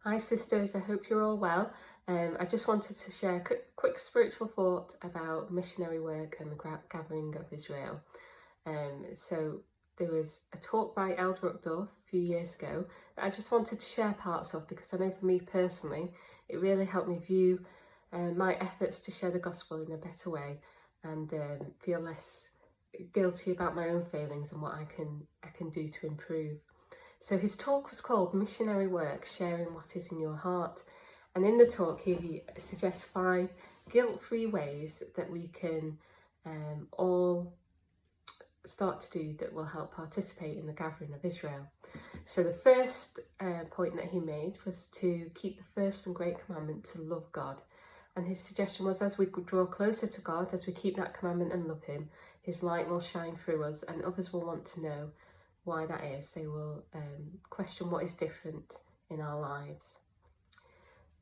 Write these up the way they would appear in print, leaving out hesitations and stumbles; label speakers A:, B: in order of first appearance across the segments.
A: Hi sisters, I hope you're all well. I just wanted to share a quick spiritual thought about missionary work and the gathering of Israel. So there was a talk by Elder Uchtdorf a few years ago that I just wanted to share parts of, because I know for me personally it really helped me view my efforts to share the gospel in a better way and feel less guilty about my own failings and what I can do to improve. So his talk was called Missionary Work, Sharing What Is in Your Heart. And in the talk, he suggests 5 guilt-free ways that we can all start to do that will help participate in the gathering of Israel. So the first point that he made was to keep the first and great commandment to love God. And his suggestion was, as we draw closer to God, as we keep that commandment and love him, his light will shine through us and others will want to know why that is. They will question what is different in our lives.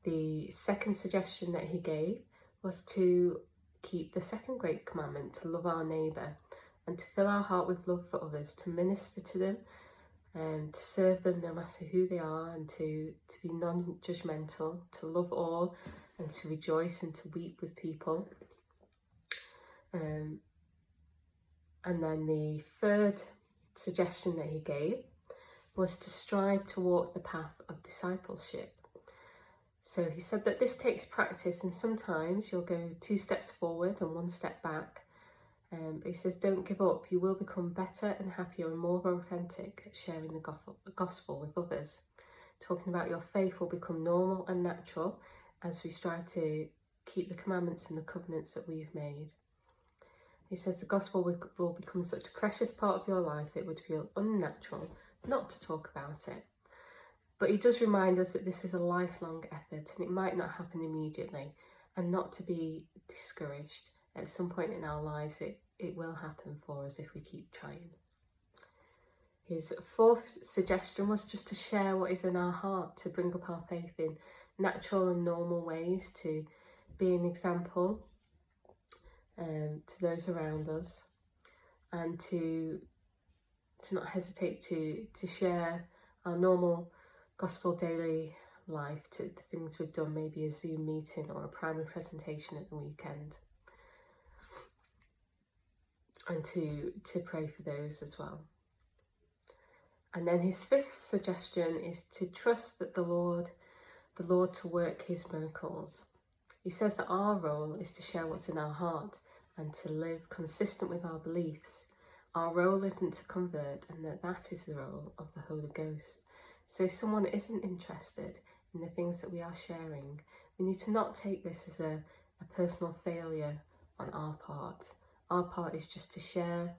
A: The second suggestion that he gave was to keep the second great commandment, to love our neighbour, and to fill our heart with love for others, to minister to them, and to serve them no matter who they are, and to be non-judgmental, to love all, and to rejoice and to weep with people. And then the third suggestion that he gave was to strive to walk the path of discipleship. So he said that this takes practice, and sometimes you'll go 2 steps forward and 1 step back. But he says, don't give up. You will become better and happier and more authentic at sharing the gospel with others. Talking about your faith will become normal and natural as we strive to keep the commandments and the covenants that we've made. He says the gospel will become such a precious part of your life that it would feel unnatural not to talk about it. But he does remind us that this is a lifelong effort and it might not happen immediately, and not to be discouraged. At some point in our lives it will happen for us if we keep trying. His fourth suggestion was just to share what is in our heart, to bring up our faith in natural and normal ways, to be an example to those around us, and to not hesitate to share our normal gospel daily life, to the things we've done, maybe a Zoom meeting or a primary presentation at the weekend, and to pray for those as well. And then his fifth suggestion is to trust that the Lord to work his miracles. He says that our role is to share what's in our heart and to live consistent with our beliefs. Our role isn't to convert, and that is the role of the Holy Ghost. So if someone isn't interested in the things that we are sharing, we need to not take this as a personal failure on our part. Our part is just to share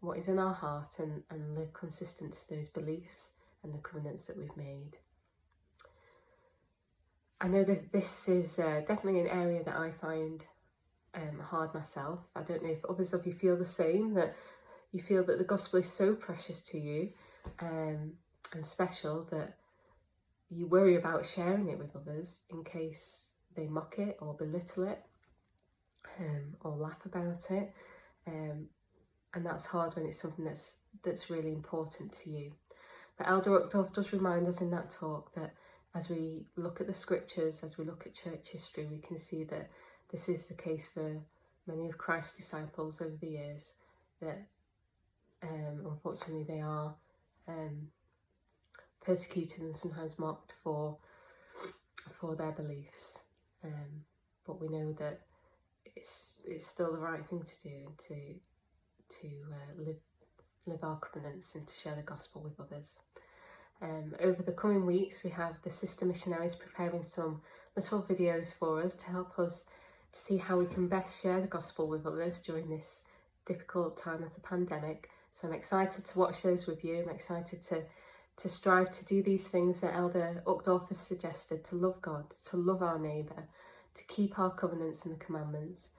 A: what is in our heart and live consistent to those beliefs and the covenants that we've made. I know that this is definitely an area that I find hard myself. I don't know if others of you feel the same, that you feel that the gospel is so precious to you and special that you worry about sharing it with others in case they mock it or belittle it or laugh about it. And that's hard when it's something that's really important to you. But Elder Uchtdorf does remind us in that talk that as we look at the scriptures, as we look at church history, we can see that this is the case for many of Christ's disciples over the years, that unfortunately they are persecuted and sometimes mocked for their beliefs. But we know that it's still the right thing to do, to live our covenants and to share the gospel with others. Over the coming weeks, we have the sister missionaries preparing some little videos for us to help us to see how we can best share the gospel with others during this difficult time of the pandemic. So I'm excited to watch those with you. I'm excited to strive to do these things that Elder Uchtdorf has suggested, to love God, to love our neighbour, to keep our covenants and the commandments,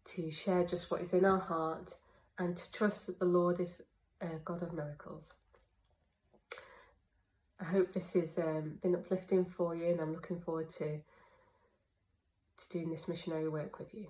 A: to share just what is in our heart, and to trust that the Lord is a God of miracles. I hope this has been uplifting for you, and I'm looking forward to doing this missionary work with you.